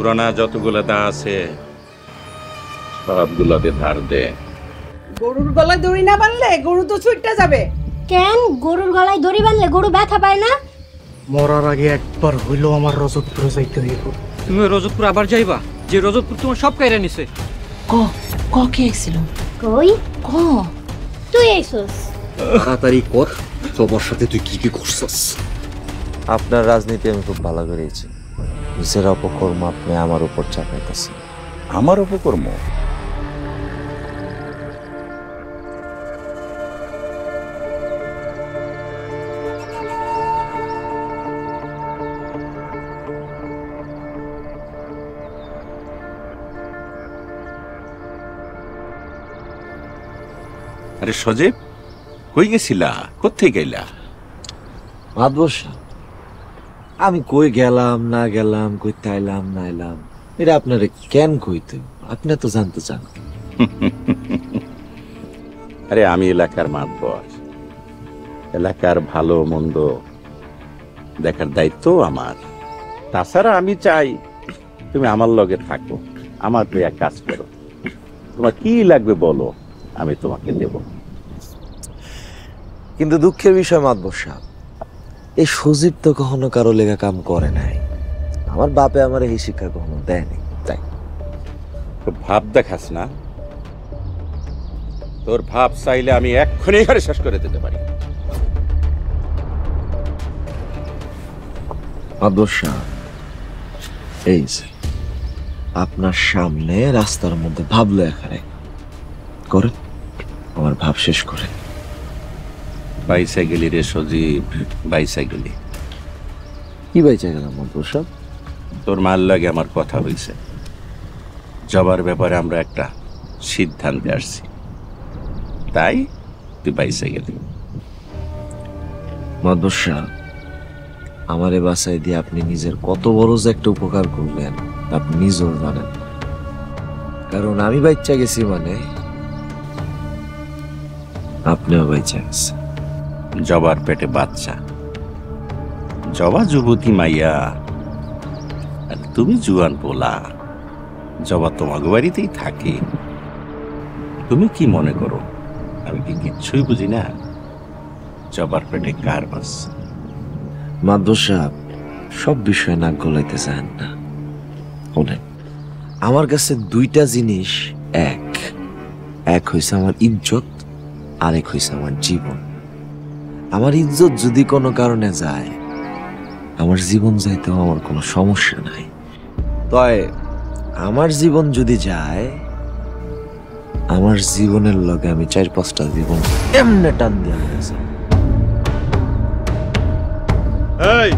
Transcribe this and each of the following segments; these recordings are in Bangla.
পুরানা যতগুলো দা আছে সবগুলোতে ধার দে। গরুর গলায় দড়ি না বানলে গরু তো ছুটতে যাবে। কেন গরুর গলায় দড়ি বানলে গরু ব্যথা পায় না? মরার আগে একবার হইলো আমার রজতপুর যাইতে হইব। তুমি রজতপুর আবার যাইবা? যে রজতপুর তোমার সব কাইরা নিছে। ক কে আইছিল? কই ক তুই আইছস? তাড়াতাড়ি কর, সবার সাথে তুই কি কি করছস? আপনার রাজনীতি আমি খুব ভালো করেছি। নিজের অপকর্ম আপনি আমার উপর চাপাইতেছেন। আমার অপকর্ম? আরে সজীব, কই গেছিলা? কোথায় গেলা? মাদবসা, আমি কই গেলাম না গেলাম, কই তাইলাম না এলাম, এটা আপনারে কেন কইতে? আপনি তো জানতে চান। আরে আমি এলাকার মাতবর, এলাকার ভালো মন্দ দেখার দায়িত্ব আমার। তাছাড়া আমি চাই তুমি আমার লগে থাকো, আমার তুই এক কাজ করো, তোমার কি লাগবে বলো, আমি তোমাকে দেব। কিন্তু দুঃখের বিষয় মাদবসা, এই সজীব তো কখনো কারো লেখা কাম করে নাই। আমার বাপে আমার এই শিক্ষা কখনো দেয়নি। তাই ভাব দেখাস না, তোর ভাব চাইলে আমি এক্ষুনি এখানে শেষ করে দিতে পারি। মাদবসা, এই যে আপনার সামনে রাস্তার মধ্যে ভাবলো এখানে করে আমার ভাব শেষ করে। বাইসাইকেলি রে সজীব, বাইসাইকেলি। কি বাইচা গেলাম মাদবসা? তোর মার লাগে আমার কথা হয়েছে, জবার ব্যাপারে আমরা একটা সিদ্ধান্তে আসছি, তাই তুই বাইসে গেলি। মাদবসা, আমারে বাসায় দিয়ে আপনি নিজের কত বড় যে একটা উপকার করলেন আপনি নিজেও জানেন। কারণ আমি বাচ্চা গেছি মানে আপনিও বাচ্চা গেছেন। জবার পেটে বাচ্চা, জবা যুবতী মাইয়া আর তুমি জুয়ান পোলা। জবা তোমাকে বাড়িতেই থাকে। তুমি কি মনে করো আমি কি কিচ্ছুই বুঝি না? জবার পেটে কার বাচ্চা? মাদবসা, সব বিষয়ে নাক গলাইতে চান না। শোনেন, আমার কাছে দুইটা জিনিস এক, এক হইছে আমার ইজ্জত, আরেক হইছে আমার জীবন। আমার ইজ্জত যদি কোনো কারণে যায়, আমার জীবন যাইতেও আমার কোনো সমস্যা নাই। তয় আমার জীবন যদি যায়, আমার জীবনের লগে আমি 4-5টা জীবন এমনে টান দিয়ে গেছে। এই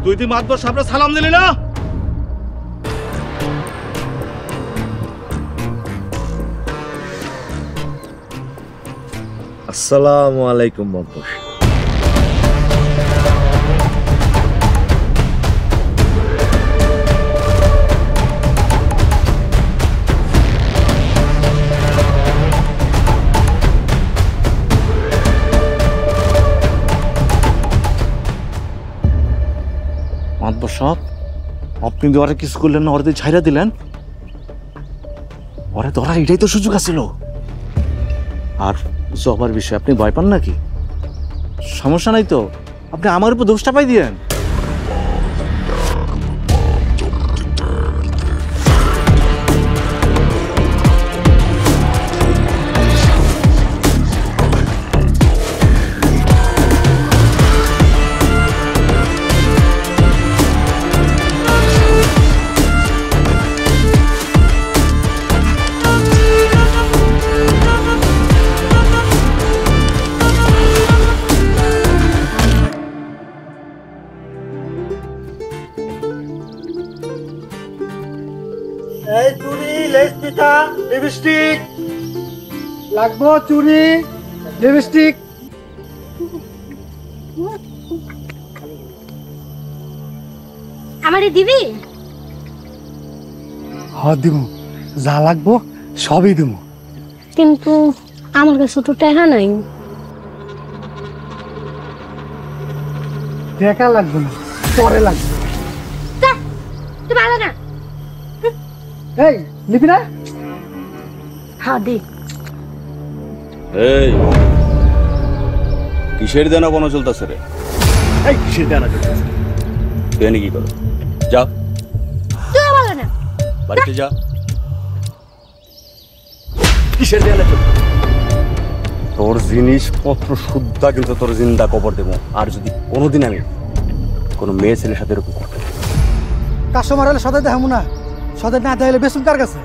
তুই তুই মাতবর সামনে সালাম দিলি না? আসসালামু আলাইকুম মাদবর। মাতবর সাহেব, আপনি ওরা কিছু করলেন না, ওরা ছাইরা দিলেন। ওরা ধরা এটাই তো সুযোগ আছিল। আর জবার বিষয়ে আপনি ভয় পান নাকি? সমস্যা নাই তো, আপনি আমার উপর দোষটা পাই দিয়েন। এই চুড়ি, লেস পিঠা, লিপস্টিক লাগবো। চুড়ি, লিপস্টিক। আমারে দিবি? হ্যাঁ দিব, যা লাগবো সবই দিব। কিন্তু আমার কাছে তো টাকা নাই। টাকা লাগবে না, পরে লাগবে। এই নিবি না? হ্যাঁ দে। এই কিসের দেনা কোনো চলতেছে রে? এই কিসের দেনা চলতেছে? তুই এনে কি করো? যা তুই বলো না। বাড়িতে যা। কিসের দেনা চলতেছে? তোর জিনিসপত্র শুদ্ধা কিন্তু তোর জিন্দা কবর দেবো। আর যদি কোনোদিন আমি কোনো মেয়ে ছেলের সাথে এরকম করতে কাস্টমার হলে সদাই দেখাবো না, সদাই না দেখাইলে বেসুন কার কাছে?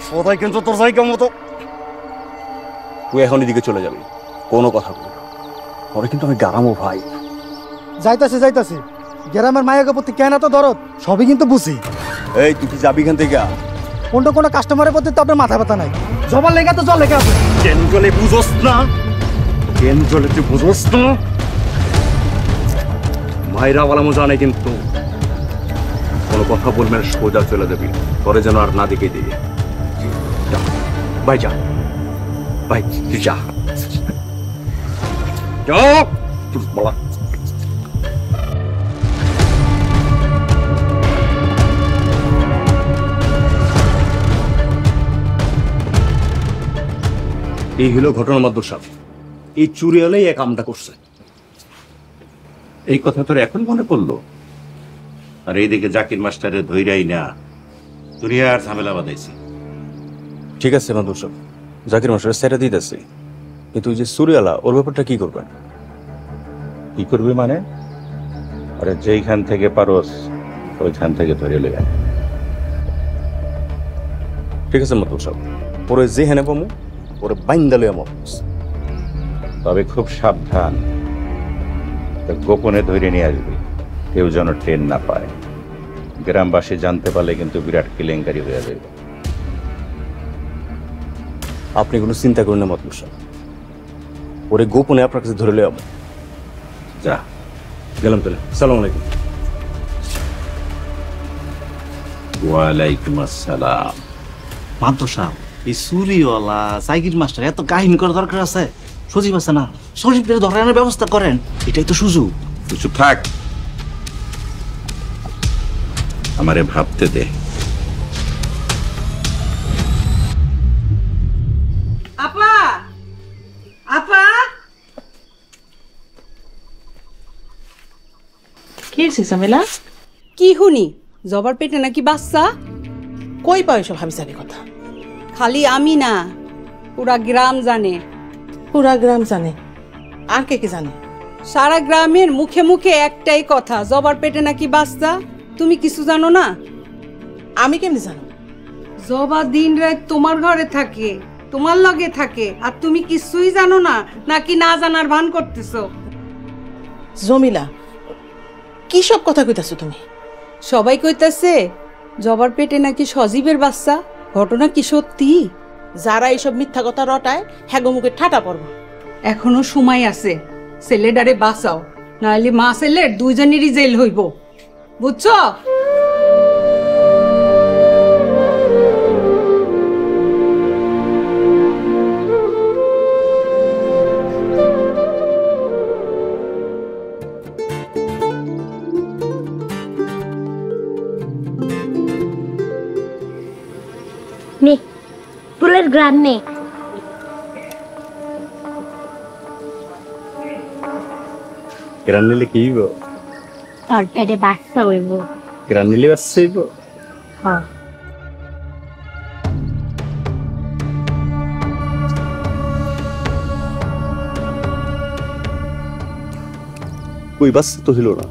সদাই কিন্তু তোর জায়গা মতো। তুই এখন এদিকে চলে যাবি, কোনো কথা বলবি না। পরে কিন্তু আমি গারামো ভাই। যাইতাছি গ্রামের মায়ের প্রতি কেন এত দরদ সবই কিন্তু বুঝি। এই তুই কি যাবি এখান থেকে? কোনো কাস্টমারের প্রতি তো আপনার মাথা ব্যথা নাই। জবার লেগে তো জল লেগে আছে। কেন জলে বুঝোস না? কেন জলে তুই বুঝোস না? মায়েরা বলা মজা নেই কিন্তু কোনো কথা বলবে না, সোজা চলে যাবি। পরে যেন আর না দিকে দিয়ে যা ভাই, যা ভাই, তুই যা বলা। এই হলো ঘটনা মাদ্দর সাহেব। এই চুরিয়ালেই এক কামটা করছে। এই কথা তোর এখন মনে পড়লো? আর এইদিকে জাকির মাস্টারের ধৈরাই না দুনিয়া আর ঝামেলা বাঁধাইছি। ঠিক আছে মাদ্দর সাহেব, জাকির মাস্টার সেটা দিতেছি, কিন্তু ওই যে চুরিয়ালা ওর ব্যাপারটা কি করবেন? কি করবি মানে? আরে যেইখান থেকে পারোস ওইখান থেকে ধরে লেগে। ঠিক আছে মাদ্দর সাহেব, পরে যে হেনে পামু ওরে বাইন্দালে আমার। তবে খুব সাবধান, গোপনে ধরে নিয়ে আসবি, কেউ যেন ট্রেন না পায়। গ্রামবাসী জানতে পারলে কিন্তু বিরাট কেলেঙ্কারি হয়ে যাবে। আপনি কোনো চিন্তা করেন না মাদ্দর সাহেব, ওরে গোপনে আপনার কাছে ধরে লে আমার। যা গেলাম তাহলে, সালাম আলাইকুম। ওয়ালাইকুম আসসালাম। মাদ্দর সাহেব, এই চুরিওয়ালা সাইকির মাস্টার এত কাহিনী করার দরকার আছে? সজীব আছে না, সজীবদের ধরে আনার ব্যবস্থা করেন, এটাই তো সুযোগ। তুই চুপ থাক, আমারে ভাবতে দে। আপা আপা কি হয়েছে ঝামেলা? কি শুনি জবার পেটে নাকি বাচ্চা? কই পাও এসব হাবিজাবি কথা? খালি আমি না, পুরা গ্রাম জানে। পুরা গ্রাম জানে? আর কে কে জানে? সারা গ্রামের মুখে মুখে একটাই কথা, জবার পেটে নাকি বাচ্চা। তুমি কিছু জানো না? আমি কেমনি জানো? জবা দিন রাত তোমার ঘরে থাকে, তোমার লগে থাকে, আর তুমি কিছুই জানো না, নাকি না জানার ভান করতেছো? জমিলা, কি সব কথা কইতাছো তুমি? সবাই কইতাছে জবার পেটে নাকি সজীবের বাচ্চা। ঘটনা কি সত্যি? যারা এইসব মিথ্যা কথা রটায় হ্যাগো মুখে ঠাটা পড়বো। এখনো সময় আছে, ছেলেডারে বাঁচাও, নাহলে মা ছেলের দুইজনেরই জেল হইব, বুঝছো? নে ফুলের গ্রান নে। গ্রান নিলে কি হইব? তোর পেটে বাচ্চা হইব। গ্রান নিলে বাচ্চা হইব? হ্যাঁ। কই বাচ্চা তো হইল না।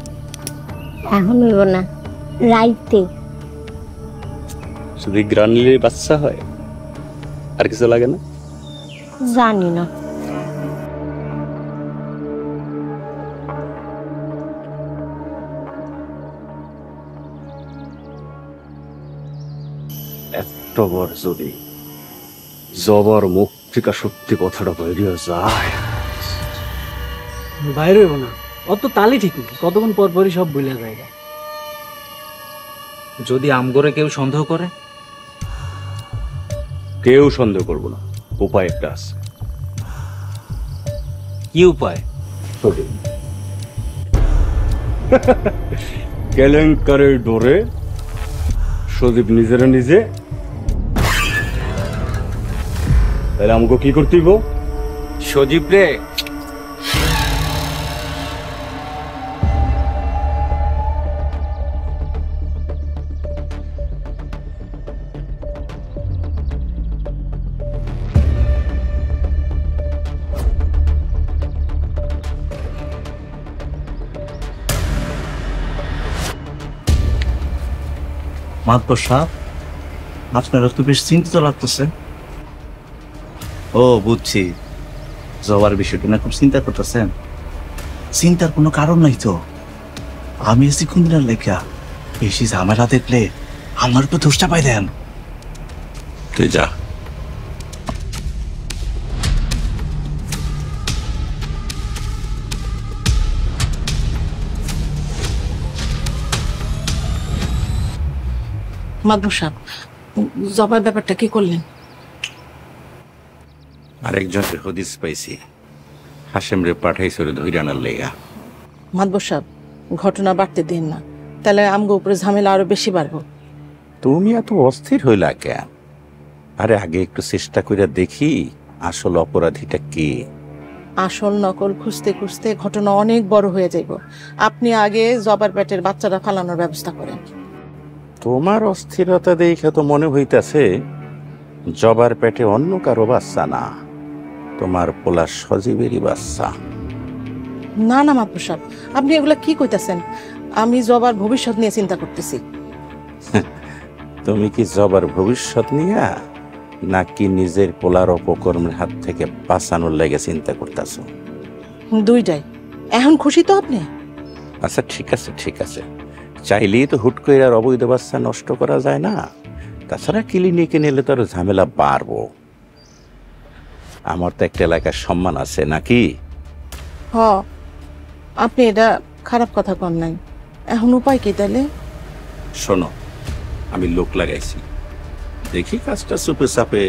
এখন হইব না, রাইতে। শুধু গ্রান নিলে বাচ্চা হয়, আর কিছু লাগে না? জানি না। একটা বার যদি জবার মুখ থেকে সত্যি কথাটা বেরিয়ে যায়, বাইরে হইব না, অত তালি ঠিক নেই, কতক্ষণ পর পরই সব ভুলে যায়। যদি আমগরে কেউ সন্দেহ করে? কেউ সন্দেহ করবো না, উপায় একটা আছে। কি উপায়? কেলেঙ্কারের ডোরে সদীপ নিজেরা নিজে তাহলে আমাকে কি করতে হইব? সজীব রে, মাতবর সাহেব, আপনারা তো বেশ চিন্তিত লাগতেছে। ও বুঝছি, জবার বিষয়টি না খুব চিন্তা করতেছেন। চিন্তার কোনো কারণ নাই তো। আমি এসি কোন দিনের লেখা বেশি ঝামেলা দেখলে আমার উপর দোষটা পাই দেন। তুই যা। মাদবর সাহেব, জবার ব্যাপারটা কি করলেন? আরেকজনের হদিস পাইছি, হাসেম রে পাঠাইছে ধৈর্য আনার লেগা। মাদবর সাহেব, ঘটনা বাড়তে দিন না, তাহলে আমগো উপরে ঝামেলা আরো বেশি বাড়বো। তুমি এত অস্থির হইলা কেন? আরে আগে একটু চেষ্টা করে দেখি আসল অপরাধীটা কে। আসল নকল খুঁজতে খুঁজতে ঘটনা অনেক বড় হয়ে যাইব। আপনি আগে জবার পেটের বাচ্চাটা ফালানোর ব্যবস্থা করেন। তোমার অস্থিরতা দেখে তো মনে হইতাছে জবার পেটে অন্য কারো বাচ্চা না, তোমার পোলা সজীবেরই বাচ্চা। না না মাদবর সাহেব, আপনি এগুলা কি কইতাছেন? আমি জবার ভবিষ্যৎ নিয়ে চিন্তা করতেছি। তুমি কি জবার ভবিষ্যৎ নিয়া নাকি নিজের পোলার অপকর্মের হাত থেকে বাঁচানোর লেগে চিন্তা করতেছো? দুইটাই। এখন খুশি তো আপনি? আচ্ছা ঠিক আছে ঠিক আছে, চাইলেই তো হুট করে আর অবৈধ বাচ্চা নষ্ট করা যায় না। তাছাড়া ক্লিনিকে নিলে তো আরো ঝামেলা বাড়বো। আমার তো একটা এলাকার সম্মান আছে নাকি? হ, আপনি এটা খারাপ কথা কন নাই। এখন উপায় কি তাহলে? শোনো, আমি লোক লাগাইছি, দেখি কাজটা চুপে চাপে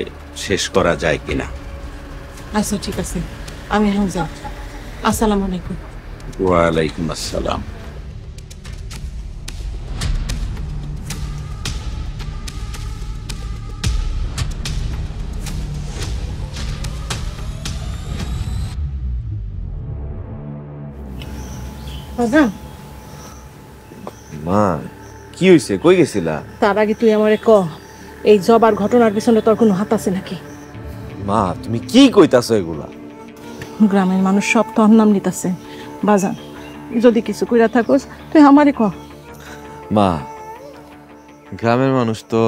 শেষ করা যায় কিনা। আচ্ছা ঠিক আছে, আমি এখন যাই। আসসালামু আলাইকুম। ওয়ালাইকুম আসসালাম। মা, কি হয়েছে? কই গেছিলা? তার আগে তুই আমারে ক, এই জবার ঘটনার পিছনে তোর কোনো হাত আছে নাকি? মা, তুমি কি কইতাছো এগুলা? গ্রামের মানুষ সব তোর নাম নিতেছে। বাজান, যদি কিছু কইরা থাকোস তুই আমারে ক। মা, গ্রামের মানুষ তো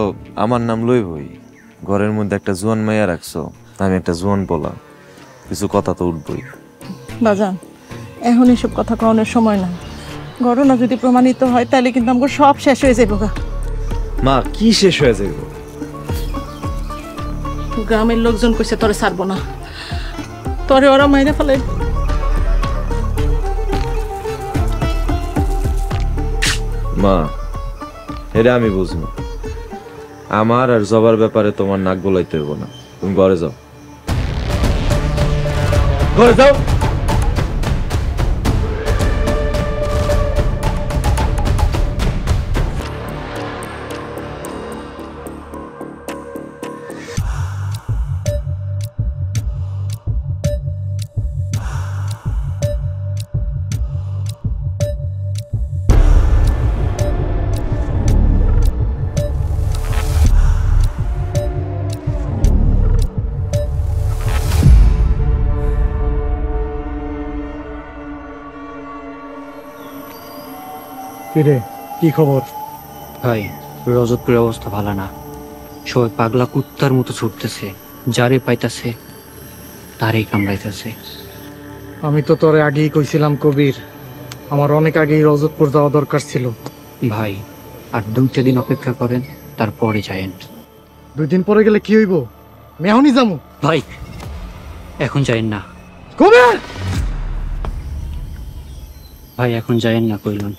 আমার নাম লইবই। ঘরের মধ্যে একটা জোয়ান মাইয়া রাখছো, আমি একটা জোয়ান পোলা, কিছু কথা তো উঠবই। বাজান, এখন এসব কথা কওয়ানোর সময় না। ঘটনা যদি প্রমাণিত হয় তাহলে কিন্তু আমাকে সব শেষ হয়ে যাবো। মা, কি শেষ হয়ে যাইব? গ্রামের লোকজন কইছে তোরে ছাড়বো না, তোরে ওরা মাইরে ফেলে। মা, এটা আমি বুঝবো। আমার আর জবার ব্যাপারে তোমার নাক গলাইতে হইব না। তুমি ঘরে যাও, ঘরে যাও। কিরে, কি খবর? ভাই রজতপুরের অবস্থা ভালো না। সবাই পাগলা কুত্তার মতো ছুটতেছে, যারে পাইতাছে তারই কামড়াইতেছে। আমি তো তোরে আগেই কইছিলাম কবির, আমার অনেক আগেই রজতপুর যাওয়া দরকার ছিল। ভাই আর 2-3 দিন অপেক্ষা করেন, তারপরে যায়েন। 2 দিন পরে গেলে কি হইব? আমি এখনই যাবো। ভাই এখন যায়েন না। কবির! ভাই এখন যায়েন না কইলাম।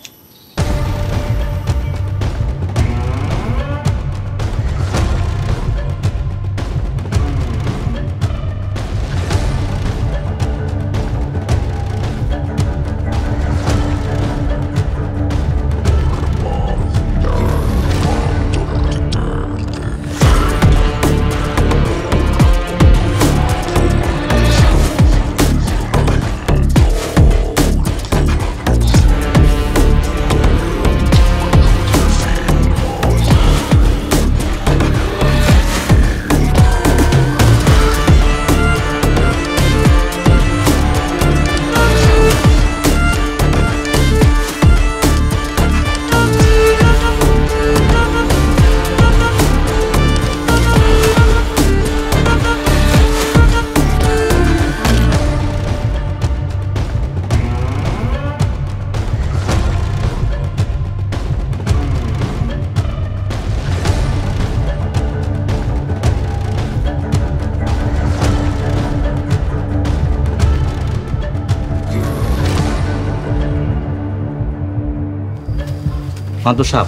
মাদু সাহেব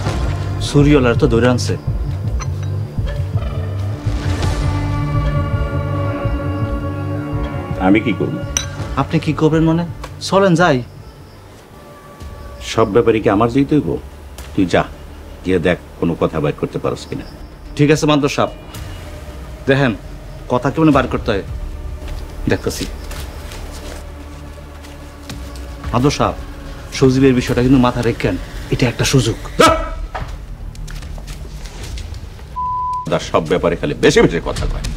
সুরিওলার তো ধরে আনছে। আমি কি করব? আপনি কি করবেন মানে? চলেন যাই। সব ব্যাপারে কি আমার যেতে হইব? তুই যা, গিয়ে দেখ কোনো কথা বাইর করতে পারস কিনা। ঠিক আছে মাদু সাহেব, দেখেন কথা কেমন বার করতে হয় দেখতেছি। মাদু সাহেব, সজীবের বিষয়টা কিন্তু মাথা রেখেন, এটা একটা সুযোগ। সব ব্যাপারে খালি বেশি বেশি কথা কয়।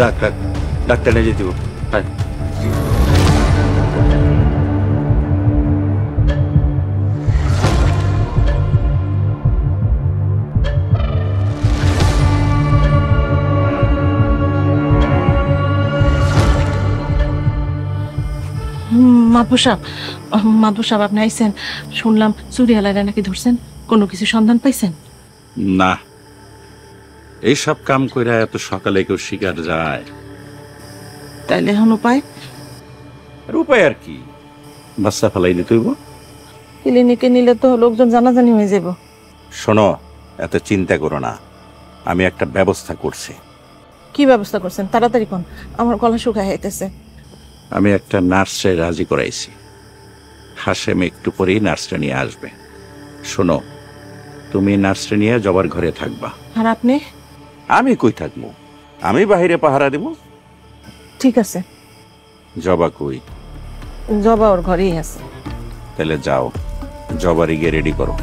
রাখ রাখ, ডাক্তার নিয়ে যেতে হবে। মাদু সাহেব আপনি আইছেন, শুনলাম চুরিয়ালারা নাকি ধরছেন, কোনো কিছু সন্ধান পাইছেন? না, এইসব কাম কইরা এত সকালে কেউ শিকার যায়? তাইলে এখন উপায়? আর উপায় আর কি, বাচ্চা ফেলাই দিতে হইব। ক্লিনিকে নিলে তো লোকজন জানাজানি হয়ে যাব। শোনো, এত চিন্তা করো না, আমি একটা ব্যবস্থা করছি। কি ব্যবস্থা করছেন? তাড়াতাড়ি কোন, আমার গলা শুকায় যাইতেছে। আমি একটা নার্সে রাজি করাইছি, হাসেম একটু পরেই নার্সটা নিয়ে আসবে। শোনো, তুমি নার্সটা নিয়ে জবার ঘরে থাকবা। আর আপনি? আমি কই থাকবো, আমি বাহিরে পাহারা দেব। ঠিক আছে। জবা কই? জবা ওর ঘরেই আছে। তাহলে যাও, জবারি গিয়ে রেডি করো।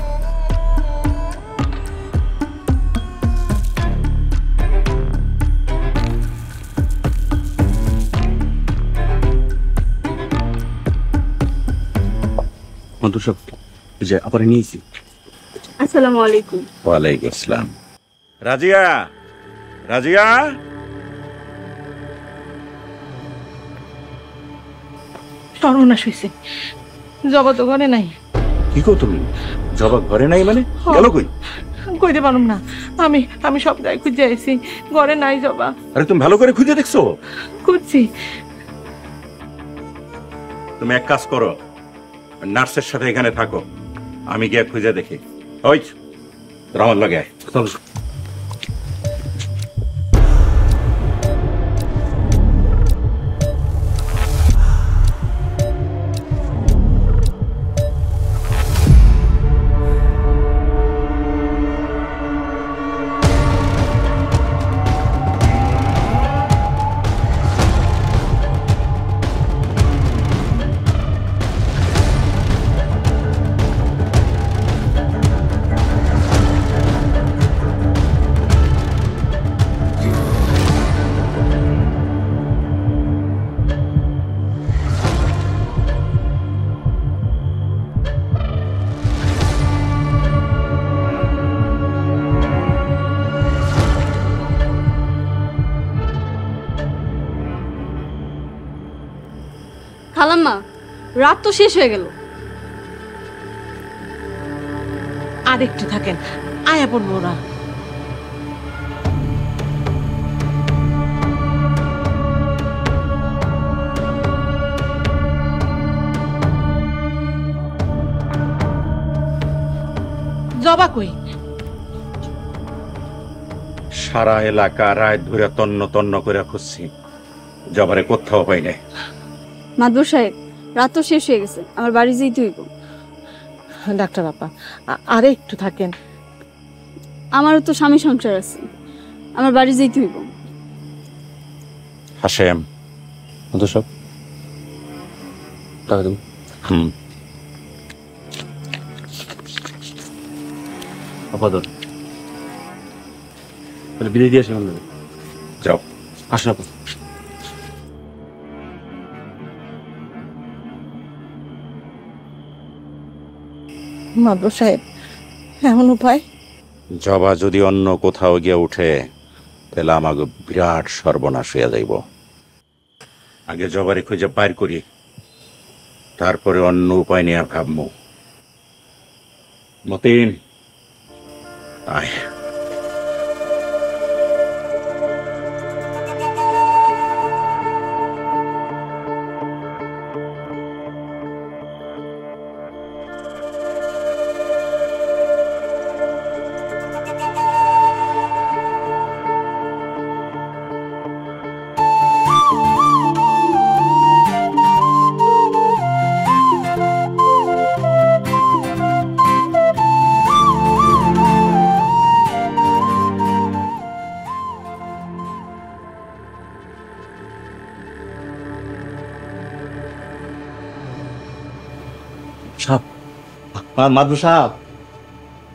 আসসালামু আলাইকুম। ওয়ালাইকুম আসসালাম। রাজিয়া, রাজিয়া, সর্বনাশ হয়েছে, জবা তো ঘরে নাই। কি কো তুমি? জবা ঘরে নাই মানে? গেল কই? কইতে পারুম না, আমি সব জায়গায় খুঁজে আইছি, ঘরে নাই জবা। আরে তুমি ভালো করে খুঁজে দেখছো? খুঁজছি, তুমি এক কাজ করো, নার্সের সাথে এখানে থাকো, আমি গিয়ে খুঁজে দেখি। ওই তোর আমার লাগে আয়। চলো। খালাম্মা, রাত তো শেষ হয়ে গেল। আর একটু থাকেন, আয়া পড়বো না। জবা কই? সারা এলাকা রায় ধরে তন্ন তন্ন করে খুঁজছি, জবারে কোথাও পাই নাই। মাদবর সাহেব, রাত তো শেষ হয়ে গেছে, আমার বাড়ি যেতে হইব। ডাক্তার আপা, আর একটু থাকেন। আমারও তো স্বামী সংসার আছে, আমার বাড়ি যেতে হইব। হাসেম, সব টাকা দেবো। আপাতত তাহলে বিদায় দিয়ে আসি। যাও। আসুন আপা। মাদবর সাহেব, এমন উপায়? জবা যদি অন্য কোথাও গিয়ে উঠে তাহলে আমাকে বিরাট সর্বনাশ হইয়া যাইব। আগে জবারে খুঁজে বাইর করি, তারপরে অন্য উপায় নিয়ে ভাববো। মতিন, আয়। মাদবু সাহেব,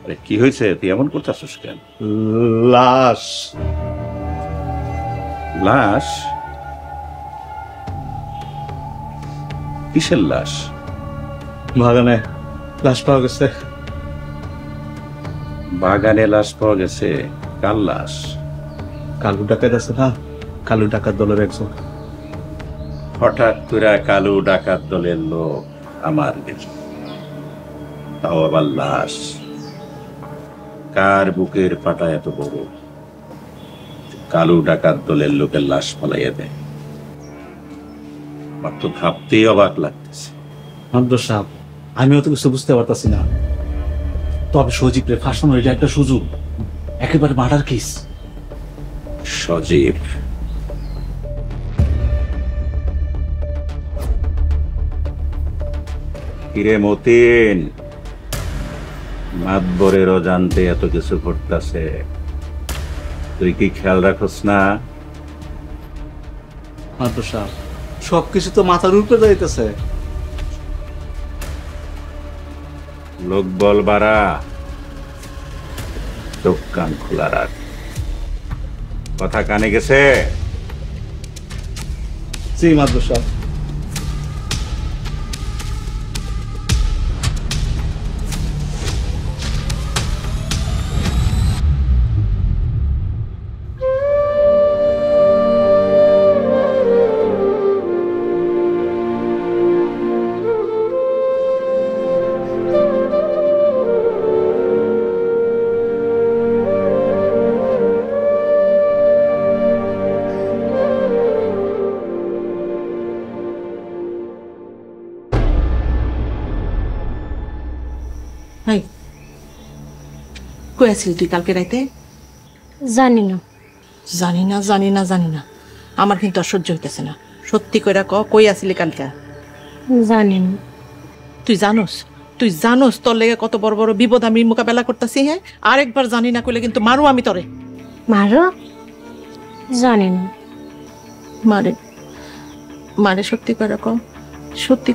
আরে কি হয়েছে? তুই এমন করতেছিস কেন? লাশ। লাশ? কিসের লাশ? বাগানে লাশ পাওয়া গেছে। বাগানে লাশ পাওয়া গেছে? কার লাশ? কালু ডাকাত আছে না, কালু ডাকাত দলের একজন। হঠাৎ করে কালু ডাকাত দলের লোক আমার গেছে, তাও আবার লাশ। কার বুকের পাটা এত বড় কালু ডাকাত দলের লোকের লাশ ফালাইয়া দেয়? আমার তো ভাবতেই অবাক লাগতেছে। মাদবু সাহেব, আমিও তো কিছু বুঝতে পারতাছি না, তবে সজীবরে ফাঁসানোর এটা একটা সুযোগ, একেবারে মার্ডার কেস। সজীব? কিরে মতিন, মাতবরের অজান্তে এত কিছু ঘটতেছে, তুই কি খেয়াল রাখস না? মাদবু সাহেব, সবকিছু তো মাথার উপরে যাইতেছে। লোক বল বাড়া, চোখ কান খোলা রাখ। কথা কানে গেছে? জি মাদবু সাহেব। কই আছিলি তুই কালকে রাইতে? জানি না। জানি না জানি না জানি না, আমার কিন্তু আর সহ্য হইতেছে না। সত্যি কইরা কই আছিলি কালকে? জানি না। তুই জানোস তোর লেগে কত বড় বড় বিপদ আমি মোকাবেলা করতেছি। হ্যাঁ, আরেকবার জানি না কইলে কিন্তু মারু আমি তরে। মারো? জানি না। মারে সত্যি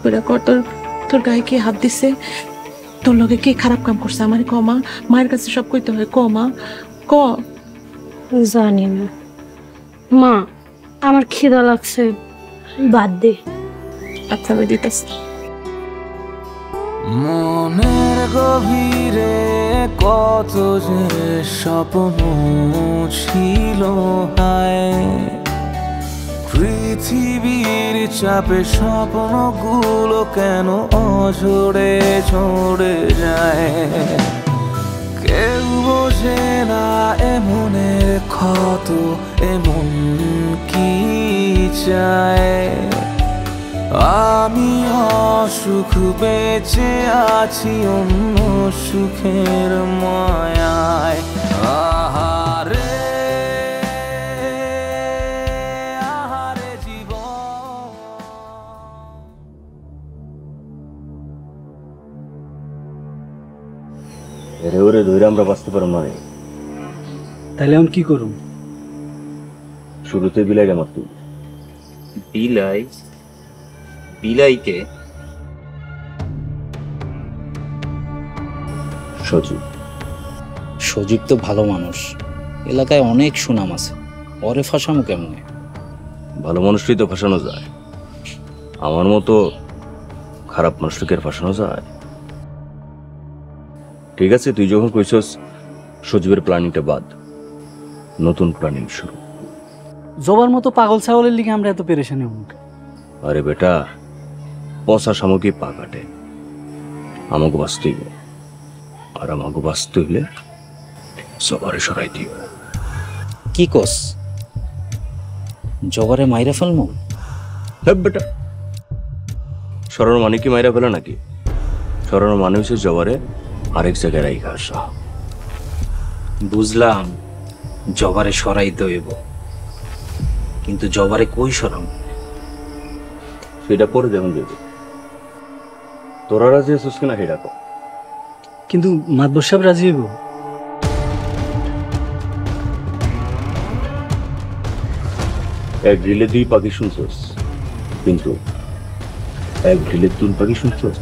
করে তোর গায়ে কে হাত দিছে? তোর লগে কে খারাপ কাম করছে? আমারে ক মা, মায়ের কাছে সব কইতে হয়। ক মা, ক। জানি না মা, আমার খিদা লাগছে, বাদ দে। আচ্ছা আমি দিতেছি। মনের গভীরে কত যে স্বপ্ন ছিল, হায় পৃথিবীর চাপে স্বপ্নগুলো কেন অঝরে ঝরে যায়। কেউ বোঝে না এমনের ক্ষত, এমন কি চায়। আমি অসুখ বেঁচে আছি অন্য সুখের মায়ায়। আহারে আহারে জীবন। এরে ওরে ধরে আমরা বাঁচতে পারব না। তাহলে আমি কি করুম? শুরুতে বিলাই আমার তুই বিলাইকে সজীব তো ভালো মানুষ, এলাকায় অনেক সুনাম আছে, ওরে ফাঁসামো কেমনে? ভালো মানুষটাই তো ফাঁসানো যায়, আমার মতো খারাপ মানুষটাকে আর ফাঁসানো যায়? ঠিক আছে, তুই যখন কইছস সজীবের প্ল্যানিংটা বাদ, নতুন প্ল্যানিং শুরু। জবার মতো পাগল ছাগলের লিগে আমরা এত পেরেশানি হব? আরে বেটা, পচা সামগ্রী পা কাটে, আমাকে বাঁচতে হইব, আর আমাকে বাঁচতে হইলে সবারে সরাই দিব। কি কস? জবারে মাইরা ফেলমু? বেটা, সরানোর মানে কি মাইরা ফেলে নাকি? সরানোর মানে হচ্ছে জবারে আরেক জায়গায় রাইখা আসা। বুঝলাম জবারে সরাইতে হইব, কিন্তু জবারে কই সরাম? সেটা পরে যেমন দেবে, তোরা রাজি আছিস কিনা সেটা কর। কিন্তু মাতবর সাহেব রাজি হইব? এক ঢিলে দুই পাখি শুনছস, কিন্তু এক ঢিলে তিন পাখি শুনছস।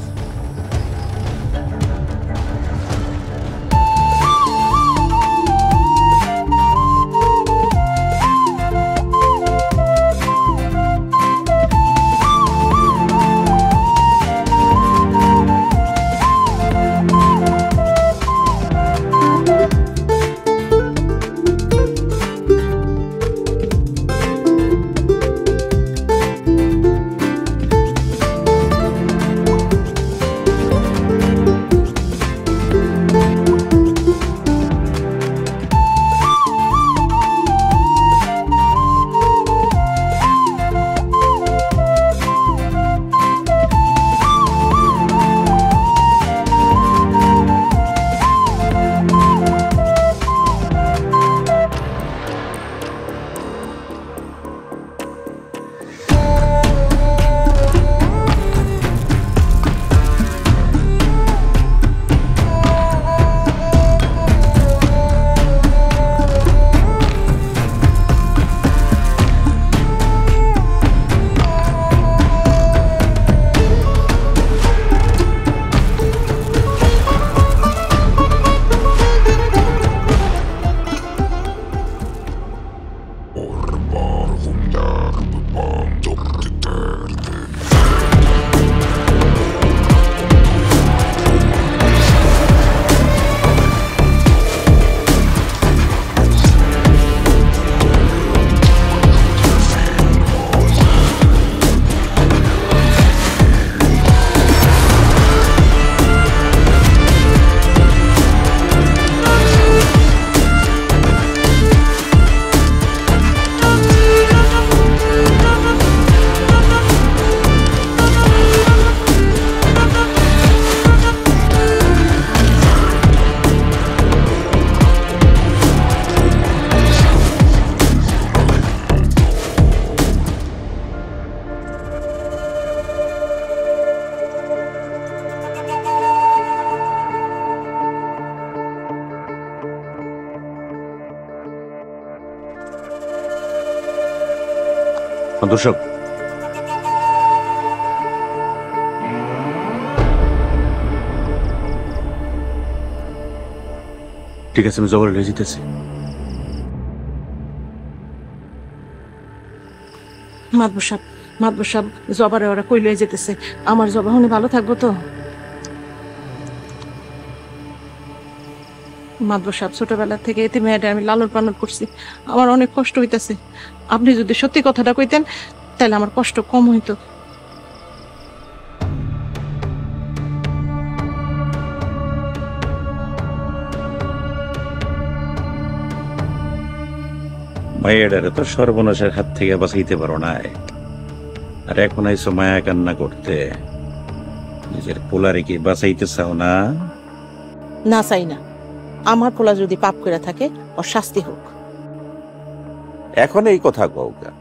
দর্শক, ঠিক আছে, আমি জবর লয়ে যেতেছি। মাদবর সাহেব জবারে ওরা কই লয়ে যেতেছে, আমার জবা হনে ভালো থাকবো তো? মাদবর সাহেব, ছোটবেলা থেকে এতে মেয়েটা আমি লালন পালন করছি, আমার অনেক কষ্ট হইতেছে। আপনি যদি সত্যি কথাটা কইতেন তাহলে আমার কষ্ট কম হইতো। মায়েরারে তো সর্বনাশের হাত থেকে বাঁচাইতে পারো না, আর এখন আইসো মায়া কান্না করতে। নিজের পোলারে কি বাঁচাইতে চাও না? না চাই না, আমার পোলা যদি পাপ করে থাকে ওর শাস্তি হোক। এখন এই কথা কও কেন?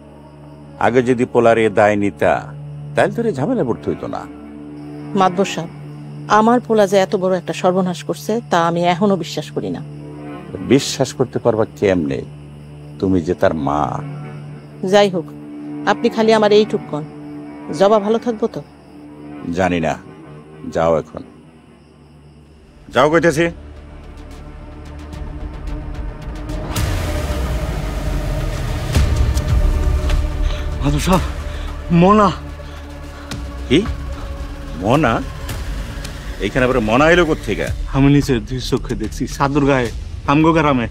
আগে যদি পোলারে দায় নিতা তাহলে তোরে ঝামেলা পড়তে হইতো না। মাদবর সাহেব, আমার পোলা যে এত বড় একটা সর্বনাশ করছে তা আমি এখনো বিশ্বাস করি না। বিশ্বাস করতে পারবা কেমনে? তুমি যে তার মা। যাই হোক, আপনি খালি আমার এইটুক কোন, জবা ভালো থাকবো তো? জানি না, যাও এখন যাও কইতেছি। মাদবর সাহেব, মনা। কি মনা? এইখানে আবার মনা এলো কোথেকে? আমি নিজের দুই চোখে দেখছি, সাদুর গায়ে আমগো গ্রামে।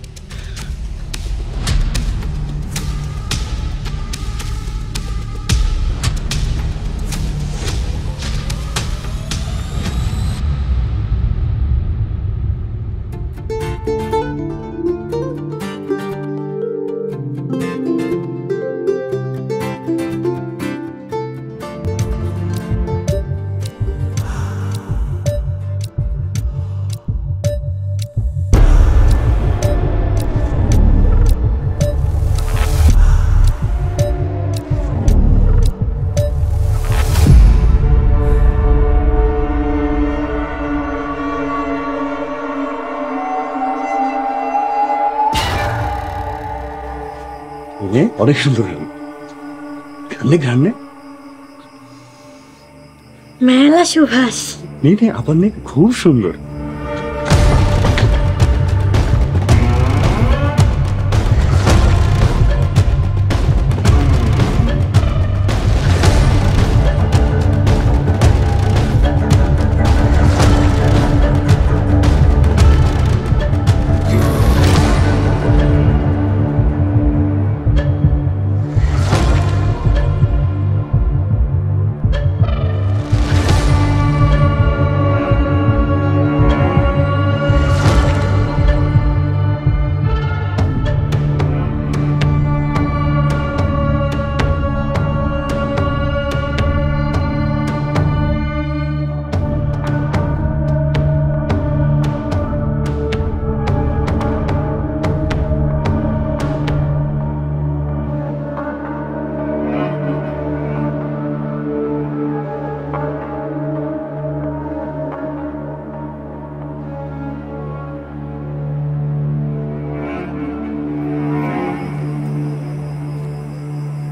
অনেক সুন্দর গানে গানে মেলা সুভাষ নেই আবার নেই, খুব সুন্দর।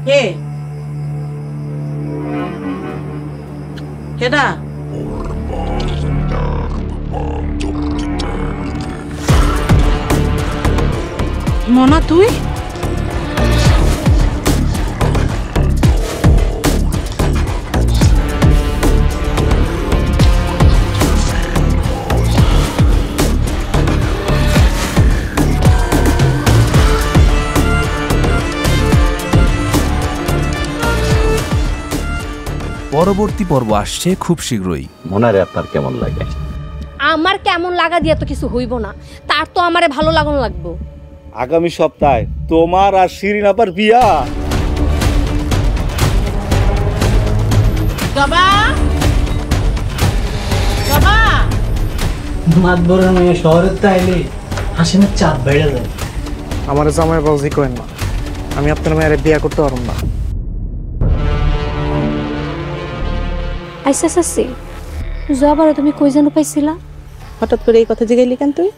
কে কেডা? মনা, তুই? পরবর্তী পর্ব আসছে খুব শীঘ্রই। মনারে আপনার কেমন লাগে? আমার কেমন লাগা দিয়া তো কিছু হইব না, তার তো আমারে ভালো লাগানো লাগবো। আগামী সপ্তাহে তোমার আর শিরিন আপার বিয়া। জবা, জবা। মাতবরের মেয়ে শহরের তাইলে হাসিনের চাপ বেড়ে যায়। আমার জামাই বাবুজি কেন না, আমি আপনার মেয়ের বিয়া করতে পারব না। আইসা সাসি, জবারে তুমি কই যেন পাইছিলা? হঠাৎ করে এই কথা জিগাইলি কেন তুই?